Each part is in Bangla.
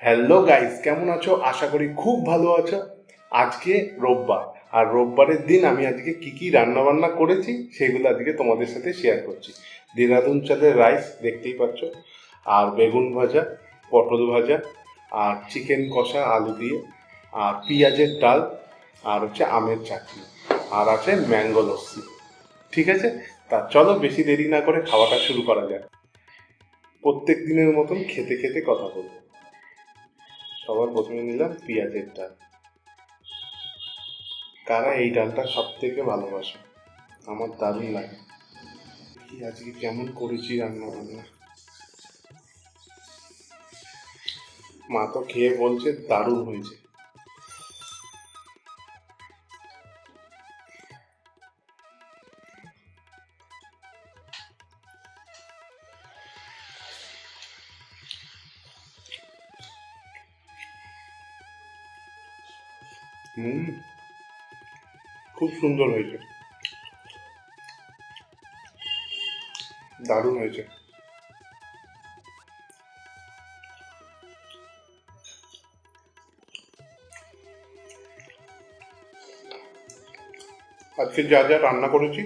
হ্যালো গাইস, কেমন আছো? আশা করি খুব ভালো আছো। আজকে রোববার, আর রোববারের দিন আমি আজকে কি কি রান্না বান্না করেছি সেগুলো আজকে তোমাদের সাথে শেয়ার করছি। দেরাদুন চালের রাইস দেখতেই পাচ্ছ, আর বেগুন ভাজা, পটল ভাজা, আর চিকেন কষা আলু দিয়ে, আর পেঁয়াজের ডাল, আর হচ্ছে আমের চাটনি, আর আছে ম্যাঙ্গো লস্যি। ঠিক আছে, তা চলো বেশি দেরি না করে খাওয়াটা শুরু করা যাক। প্রত্যেক দিনের মতন খেতে খেতে কথা বলবো। সবার প্রথমে নিলাম পেঁয়াজের ডাল। কারা এই ডালটা সব থেকে ভালোবাসে? আমার দারুণ লাগে। কি আজকে কেমন করেছি রান্না বান্না, মা তো খেয়ে বলছে দারুণ হয়েছে। হুম, খুব সুন্দর হয়েছে, দারুণ হয়েছে। আজকে যা যা রান্না করেছি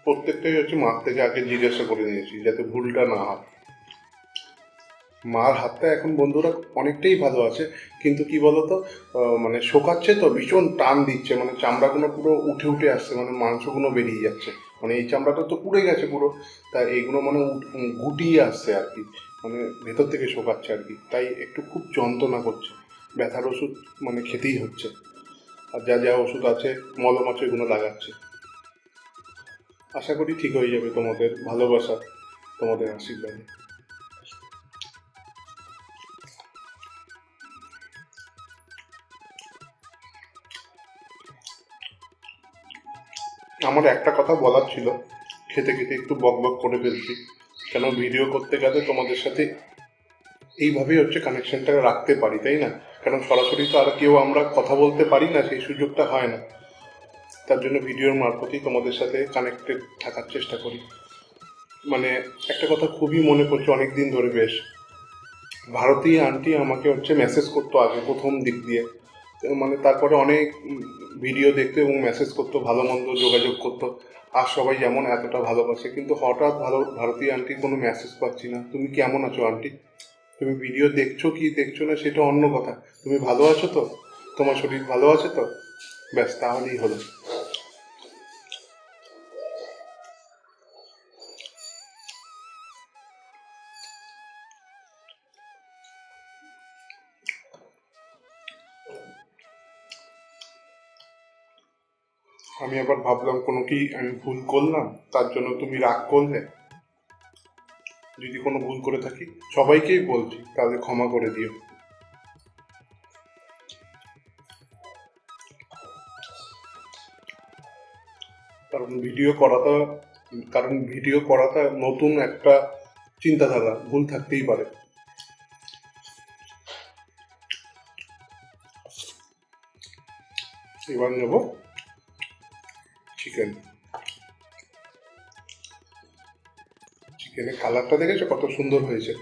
প্রত্যেকটাই হচ্ছে মার থেকে আগে জিজ্ঞাসা করে নিয়েছি যাতে ভুলটা না হয়। মার হাতটা এখন বন্ধুরা অনেকটাই ভালো আছে, কিন্তু কি বলতো, মানে শোকাচ্ছে তো ভীষণ টান দিচ্ছে, মানে চামড়াগুলো পুরো উঠে উঠে আসছে, মানে মাংসগুলো বেরিয়ে যাচ্ছে, মানে এই চামড়াটা তো পুড়ে গেছে পুরো। তা এইগুলো মানে গুটিয়ে আসছে আর কি, মানে ভেতর থেকে শোকাচ্ছে আর কি, তাই একটু খুব যন্ত্রণা করছে। ব্যথার ওষুধ মানে খেতেই হচ্ছে, আর যা যা ওষুধ আছে মলম আছে এগুলো লাগাচ্ছে। আশা করি ঠিক হয়ে যাবে তোমাদের ভালোবাসা, তোমাদের আশীর্বাদে। আমার একটা কথা বলার ছিল, খেতে খেতে একটু বক বক করে ফেলছি, কেন ভিডিও করতে গেলে তোমাদের সাথে এইভাবেই হচ্ছে কানেকশনটা রাখতে পারি, তাই না? কারণ সরাসরি তো আর কেউ আমরা কথা বলতে পারি না, সেই সুযোগটা হয় না। তার জন্য ভিডিওর মারফতেই তোমাদের সাথে কানেক্টেড থাকার চেষ্টা করি। মানে একটা কথা খুবই মনে পড়ছে অনেক দিন ধরে, বেশ ভারতী আন্টি আমাকে হচ্ছে মেসেজ করতো আগে প্রথম দিক দিয়ে, মানে তারপরে অনেক ভিডিও দেখতো এবং মেসেজ করতো, ভালো মন্দ যোগাযোগ করতো। আর সবাই যেমন এতটা ভালোবাসে, কিন্তু হঠাৎ ভারতী আন্টির কোনো মেসেজ পাচ্ছি না। তুমি কেমন আছো আন্টি? তুমি ভিডিও দেখছো কি দেখছো না সেটা অন্য কথা, তুমি ভালো আছো তো? তোমার শরীর ভালো আছে তো? ব্যাস, তাহলেই হলো। আমি আবার ভাবলাম কোনো কি আমি ভুল করলাম, তার জন্য তুমি রাগ করলে। যদি কোনো ভুল করে থাকি সবাইকেই বলছি, তাহলে ক্ষমা করে দিও। কারণ ভিডিও করাটা নতুন একটা চিন্তাধারা, ভুল থাকতেই পারে। এবার নেব চিকেন। চিকেনের কালারটা দেখেছো কত সুন্দর হয়েছে?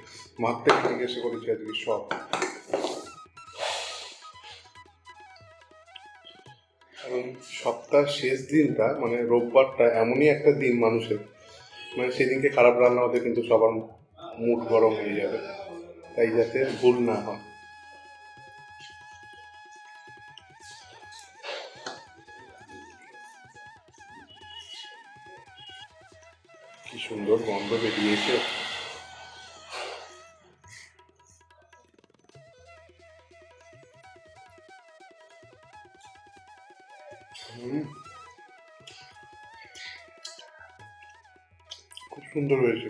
মার থেকে জিজ্ঞেসে করেছি আজকে সব। কারণ সপ্তাহ শেষ দিনটা মানে রোববারটা এমনই একটা দিন মানুষের, মানে সেদিনকে খারাপ রান্না হতে কিন্তু সবার মুড গরম হয়ে যাবে, তাই যাতে ভুল না হয়। কি সুন্দর গন্ধ বেরিয়েছে। হুম, খুব সুন্দর হয়েছে।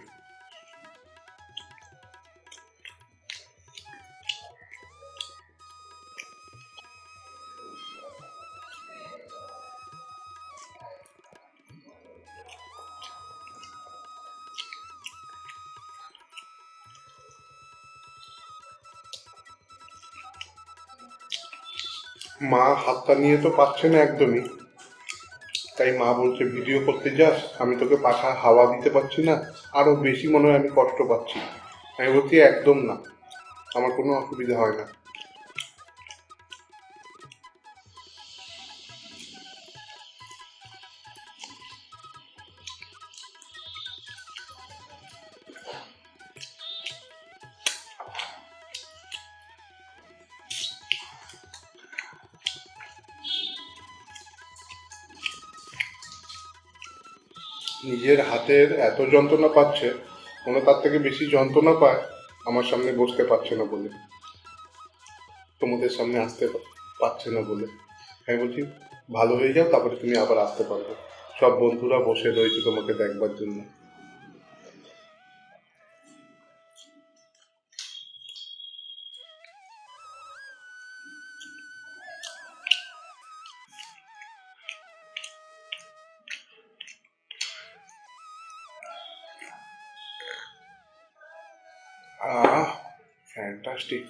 মা হাতটা নিয়ে তো পাচ্ছে না একদমই, তাই মা বলছে ভিডিও করতে যাস, আমি তোকে পাখা হাওয়া দিতে পারছি না, আরো বেশি মনে হয় আমি কষ্ট পাচ্ছি। আমি বলছি একদম না, আমার কোনো অসুবিধা হয় না। নিজের হাতের এত যন্ত্রণা পাচ্ছে, মনে তার থেকে বেশি যন্ত্রণা পায় আমার সামনে বসতে পারছে না বলে, তোমাদের সামনে আসতে পারছে না বলে। আমি বলছি ভালো হয়ে যাও, তারপরে তুমি আবার আসতে পারবে। সব বন্ধুরা বসে রয়েছে তোমাকে দেখবার জন্য। আহ, ফ্যান্টাস্টিক।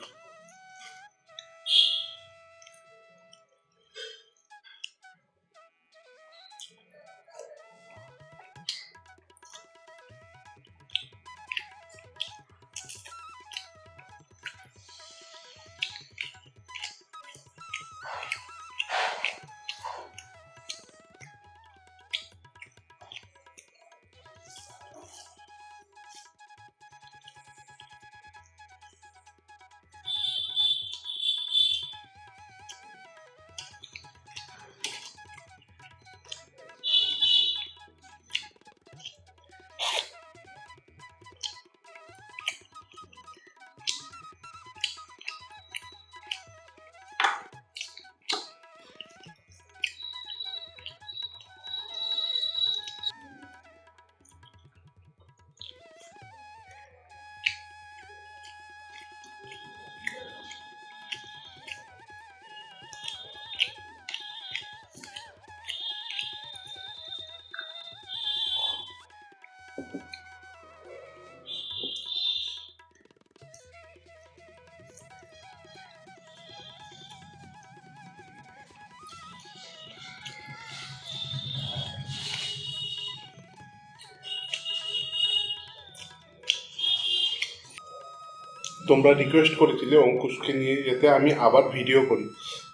তোমরা রিকোয়েস্ট করেছিলে অঙ্কুশকে নিয়ে যেতে আমি আবার ভিডিও করি,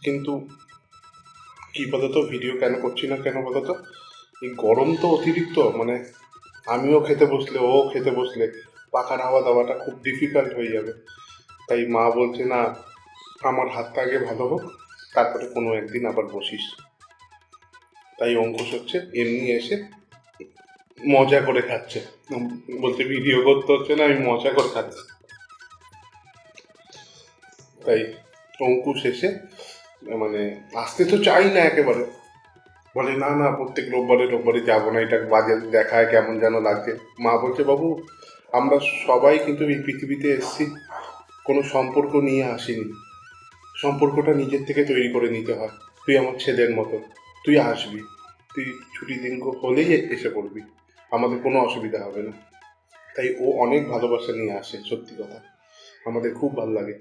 কিন্তু কি বলতো ভিডিও কেন করছি না কেন বলতো, এই গরম তো অতিরিক্ত, মানে আমিও খেতে বসলে ও খেতে বসলে পাখার হাওয়া দেওয়াটা খুব ডিফিকাল্ট হয়ে যাবে। তাই মা বলছে না, আমার হাতটা আগে ভালো হোক, তারপরে কোনো একদিন আবার বসিস। তাই অঙ্কুশ হচ্ছে এমনি এসে মজা করে খাচ্ছে, বলছে ভিডিও করতে হচ্ছে না, আমি মজা করে খাচ্ছি। তাই অঙ্কুশ এসে মানে আসতে তো চাই না একেবারে, বলে না না প্রত্যেক রোববারে রোববারে যাবো না, এটা বাজে দেখায়, কেমন যেন লাগছে। মা বলছে বাবু আমরা সবাই কিন্তু এই পৃথিবীতে এসেছি কোনো সম্পর্ক নিয়ে আসিনি, সম্পর্কটা নিজের থেকে তৈরি করে নিতে হয়। তুই আমার ছেলের মতো, তুই আসবি, তুই ছুটি দিন হলেই এসে পড়বি, আমাদের কোনো অসুবিধা হবে না। তাই ও অনেক ভালোবাসা নিয়ে আসে, সত্যি কথা আমাদের খুব ভালো লাগে।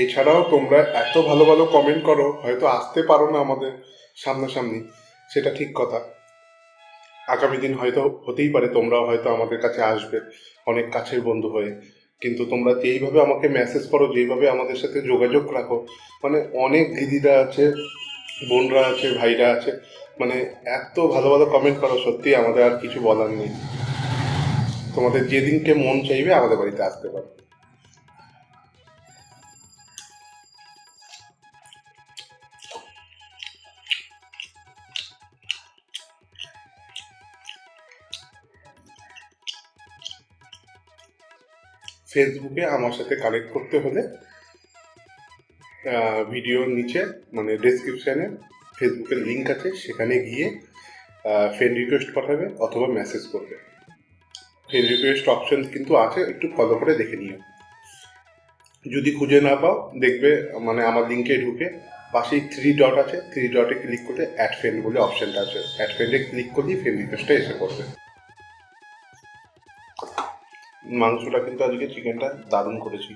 এছাড়াও তোমরা এত ভালো ভালো কমেন্ট করো, হয়তো আসতে পারো না আমাদের সামনাসামনি, সেটা ঠিক কথা। আগামী দিন হয়তো হতেই পারে তোমরাও হয়তো আমাদের কাছে আসবে অনেক কাছের বন্ধু হয়ে, কিন্তু তোমরা যেইভাবে আমাকে মেসেজ করো, যেইভাবে আমাদের সাথে যোগাযোগ রাখো, মানে অনেক দিদিরা আছে, বোনরা আছে, ভাইরা আছে, মানে এত ভালো ভালো কমেন্ট করো, সত্যি আমাদের আর কিছু বলার নেই। তোমাদের যেদিনকে মন চাইবে আমাদের বাড়িতে আসতে পারো। ফেসবুকে আমার সাথে কানেক্ট করতে হলে ভিডিওর নিচে মানে ডেসক্রিপশানে ফেসবুকের লিঙ্ক আছে, সেখানে গিয়ে ফ্রেন্ড রিকোয়েস্ট পাঠাবে অথবা মেসেজ করবে। ফ্রেন্ড রিকোয়েস্ট অপশন কিন্তু আছে, একটু ফলো করে দেখে নিও। যদি খুঁজে না পাও দেখবে মানে আমার লিঙ্কে ঢুকে পাশেই 3 ডট আছে, 3 ডটে ক্লিক করলে অ্যাড ফ্রেন্ড বলে অপশনটা আছে, অ্যাড ফ্রেন্ডে ক্লিক করলেই ফ্রেন্ড রিকোয়েস্টটা এসে পড়বে। মাংসটা কিন্তু আজকে চিকেনটা দারুণ করেছি।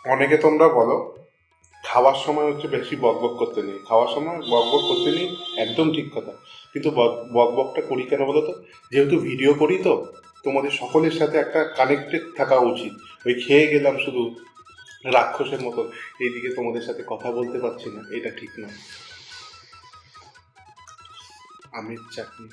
অনেকে তোমরা বলো খাওয়ার সময় হচ্ছে বেশি বকবক করতে নেই, খাওয়ার সময় বকবক করতে নেই, একদম ঠিক কথা। কিন্তু বকবকটা করি কেন বলো তো? যেহেতু ভিডিও করি তো তোমাদের সকলের সাথে একটা কানেক্টেড থাকা উচিত। ওই খেয়ে গেলাম শুধু রাক্ষসের মতন, এইদিকে তোমাদের সাথে কথা বলতে পারছি না, এটা ঠিক নয়। আমের চাটনি।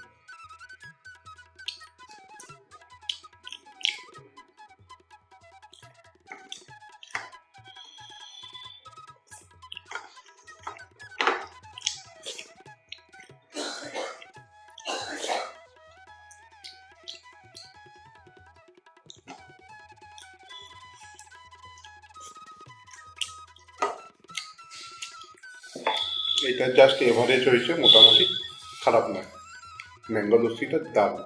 এটা জাস্ট এভারেজ হয়েছে, মোটামুটি খারাপ নয়। ম্যাঙ্গো লস্যিটা দারুণ।